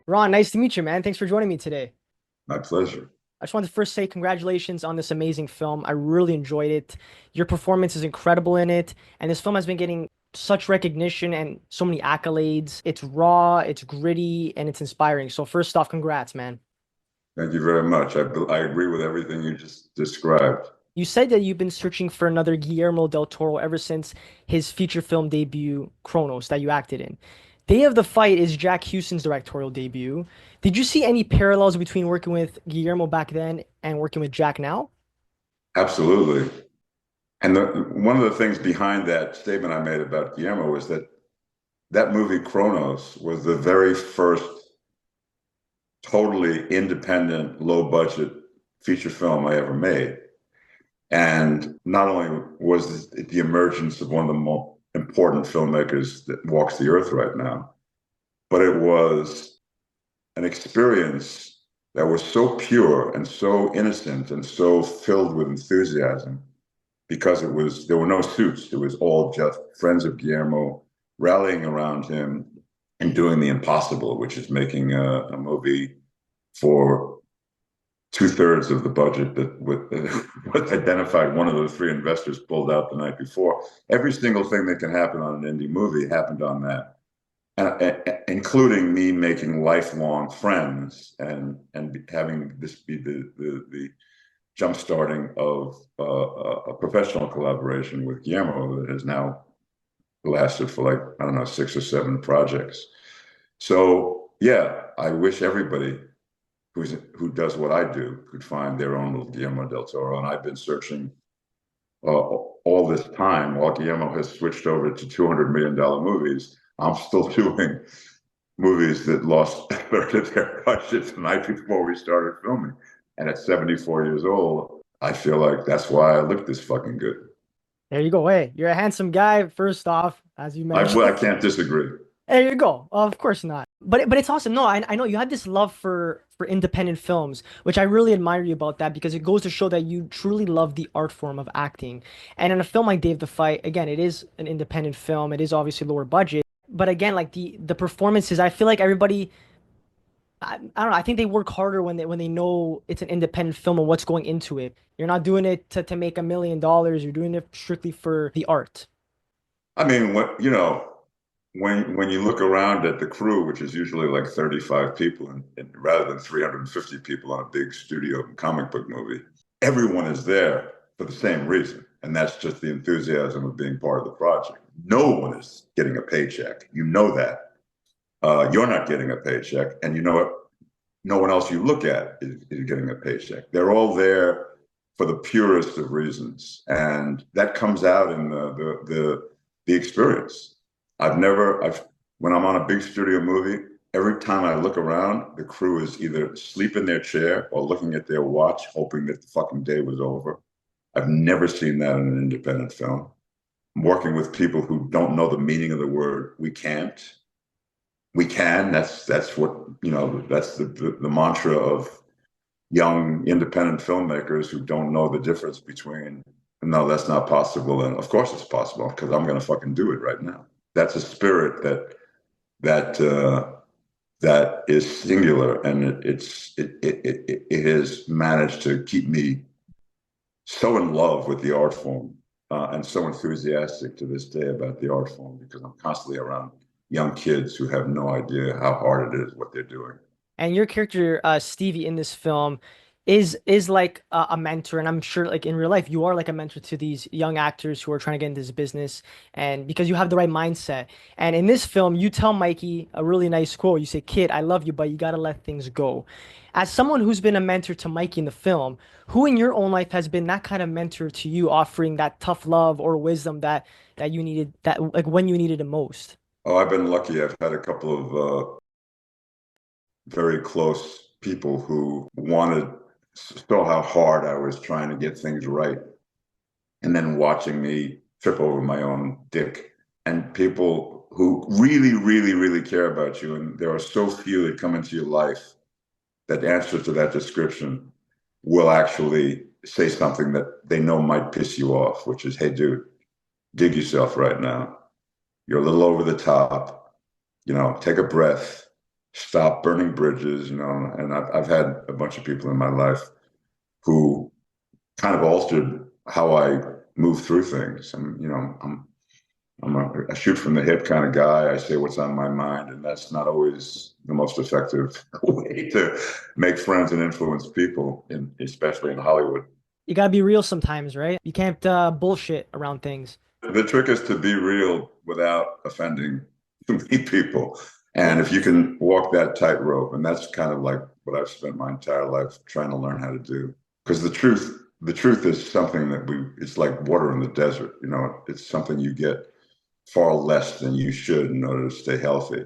Ron, nice to meet you, man. Thanks for joining me today. My pleasure. I just wanted to first say congratulations on this amazing film. I really enjoyed it. Your performance is incredible in it, and this film has been getting such recognition and so many accolades. It's raw, it's gritty, and it's inspiring. So first off, congrats, man. Thank you very much. I agree with everything you just described. You said that you've been searching for another Guillermo Del Toro ever since his feature film debut, Kronos, that you acted in. Day of the Fight is Jack Huston's directorial debut. Did you see any parallels between working with Guillermo back then and working with Jack now? Absolutely. One of the things behind that statement I made about Guillermo was that that movie Kronos was the very first totally independent, low budget feature film I ever made. And not only was it the emergence of one of the more important filmmakers that walks the earth right now, but it was an experience that was so pure and so innocent and so filled with enthusiasm because there were no suits. It was all just friends of Guillermo rallying around him and doing the impossible, which is making a movie for two-thirds of the budget that was identified one of the three investors pulled out the night before. Every single thing that can happen on an indie movie happened on that, including me making lifelong friends and having this be the jump starting of a professional collaboration with Guillermo that has now lasted for like, I don't know, 6 or 7 projects. So yeah, I wish everybody who does what I do could find their own little Guillermo del Toro. And I've been searching all this time while Guillermo has switched over to $200 million movies. I'm still doing movies that lost a third of their budget the night before we started filming. And at 74 years old, I feel like that's why I look this fucking good. There you go. Hey, you're a handsome guy, first off, as you I mentioned. can't disagree. There you go. Of course not. But it's awesome. No, I know you have this love for independent films, which I really admire you about that because it goes to show that you truly love the art form of acting. And in a film like Dave the Fight, again, it is an independent film. It is obviously lower budget, but again, like the performances, I feel like everybody I don't know, I think they work harder when they know it's an independent film and what's going into it. You're not doing it to make $1 million. You're doing it strictly for the art. I mean, when you look around at the crew, which is usually like 35 people, and rather than 350 people on a big studio comic book movie, everyone is there for the same reason, and that's just the enthusiasm of being part of the project. No one is getting a paycheck. You know that. You're not getting a paycheck, and you know what? No one else you look at is getting a paycheck. They're all there for the purest of reasons, and that comes out in the experience. I've when I'm on a big studio movie, every time I look around, the crew is either asleep in their chair or looking at their watch, hoping that the fucking day was over. I've never seen that in an independent film. I'm working with people who don't know the meaning of the word we can't. We can. That's what, that's the mantra of young independent filmmakers who don't know the difference between no, that's not possible, and of course it's possible because I'm going to fucking do it right now. That's a spirit that that is singular, and it has managed to keep me so in love with the art form and so enthusiastic to this day about the art form because I'm constantly around young kids who have no idea how hard it is what they're doing. And your character, Stevie, in this film is like a mentor, and I'm sure like in real life you are like a mentor to these young actors who are trying to get into this business, and because you have the right mindset. And in this film, you tell Mikey a really nice quote. You say, "Kid, I love you, but you gotta let things go." As someone who's been a mentor to Mikey in the film, who in your own life has been that kind of mentor to you, offering that tough love or wisdom that you needed, that like when you needed it most? Oh, I've been lucky. I've had a couple of very close people who wanted saw how hard I was trying to get things right, and then watching me trip over my own dick. And people who really, really, really care about you, and there are so few that come into your life that answer to that description will actually say something that they know might piss you off, which is, "Hey, dude, dig yourself right now. You're a little over the top. Take a breath. stop burning bridges, you know, and I've had a bunch of people in my life who kind of altered how I move through things. I'm a shoot from the hip kind of guy. I say what's on my mind, and that's not always the most effective way to make friends and influence people, especially in Hollywood. You gotta be real sometimes, right? You can't bullshit around things. The trick is to be real without offending too many people. And Yeah. if you can walk that tightrope, and that's kind of like what I've spent my entire life trying to learn how to do. Because the truth is something that it's like water in the desert. You know, it's something you get far less than you should in order to stay healthy.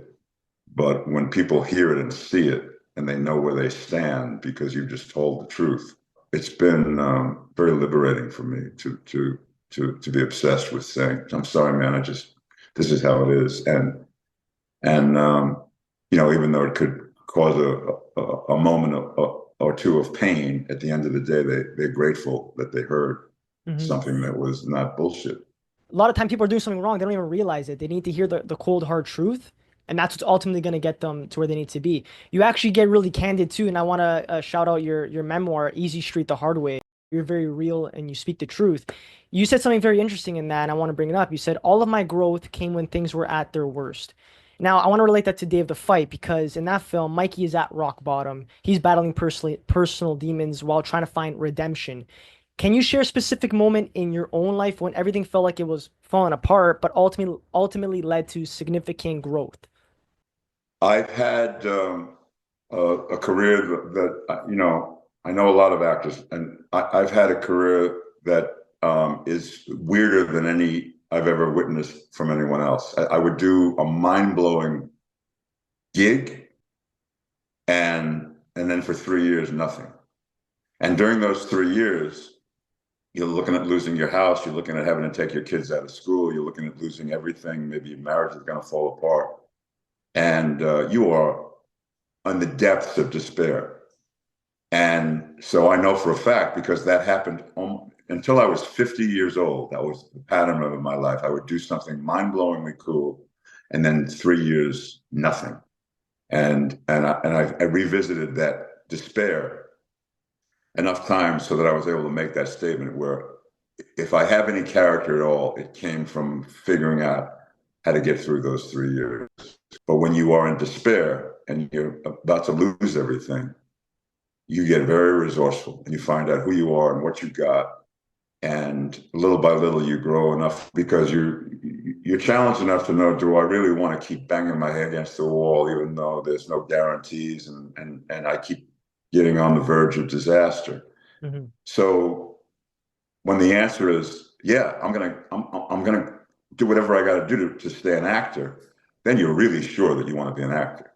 But when people hear it and see it, and they know where they stand because you've just told the truth, it's been very liberating for me to be obsessed with saying, "I'm sorry, man. This is how it is," and even though it could cause a moment or two of pain, at the end of the day, they're grateful that they heard Hmm. something that was not bullshit. A lot of time people are doing something wrong. They don't even realize it. They need to hear the cold, hard truth. And that's what's ultimately going to get them to where they need to be. You actually get really candid too. And I want to shout out your memoir, Easy Street the Hard Way. You're very real and you speak the truth. You said something very interesting in that, and I want to bring it up. You said, all of my growth came when things were at their worst. Now, I want to relate that to Day of the Fight because in that film, Mikey is at rock bottom. He's battling personal demons while trying to find redemption. Can you share a specific moment in your own life when everything felt like it was falling apart, but ultimately led to significant growth? I've had a career I know a lot of actors, and I've had a career that is weirder than any I've ever witnessed from anyone else. I would do a mind-blowing gig, and then for 3 years, nothing. And during those 3 years, you're looking at losing your house, you're looking at having to take your kids out of school, you're looking at losing everything. Maybe your marriage is going to fall apart, and you are on the depths of despair. And so I know for a fact, because that happened until I was 50 years old. That was the pattern of my life. I would do something mind-blowingly cool, and then 3 years, nothing. And I revisited that despair enough times so that I was able to make that statement where if I have any character at all, it came from figuring out how to get through those 3 years. But when you are in despair and you're about to lose everything, you get very resourceful and you find out who you are and what you got. And little by little, you grow enough because you're challenged enough to know, do I really want to keep banging my head against the wall, even though there's no guarantees, and I keep getting on the verge of disaster. Hmm. So when the answer is, yeah, I'm gonna do whatever I got to do to stay an actor, then you're really sure that you want to be an actor.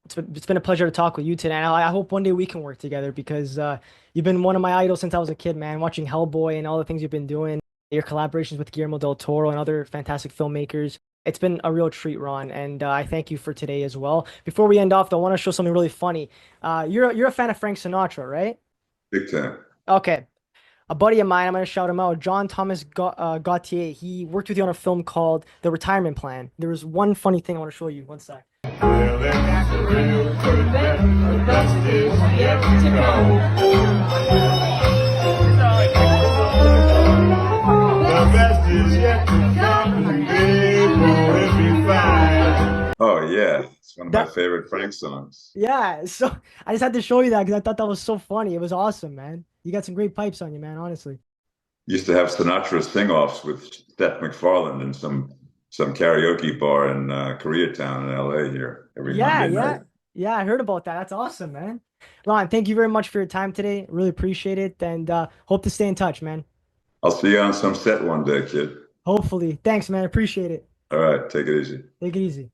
It's been a pleasure to talk with you today. And I hope one day we can work together because you've been one of my idols since I was a kid, man. Watching Hellboy and all the things you've been doing, your collaborations with Guillermo Del Toro and other fantastic filmmakers. It's been a real treat, Ron, and I thank you for today as well. Before we end off, though, I want to show something really funny. You're a fan of Frank Sinatra, right? Big time. Okay. A buddy of mine, I'm gonna shout him out, John Thomas Gautier. He worked with you on a film called The Retirement Plan. There was one funny thing I want to show you. One sec. Well, that's the real the best is yet to come. The best is yet to come, and it will be fine. Oh yeah, it's one of my That favorite Frank songs. Yeah, so I just had to show you that because I thought that was so funny. It was awesome, man. You got some great pipes on you, man, honestly. Used to have Sinatra sing-offs with Seth MacFarlane in some karaoke bar in Koreatown in LA here every Yeah, Monday night. yeah. Yeah, I heard about that. That's awesome, man. Ron, thank you very much for your time today. Really appreciate it and hope to stay in touch, man. I'll see you on some set one day, kid. Hopefully. Thanks, man. Appreciate it. All right, take it easy. Take it easy.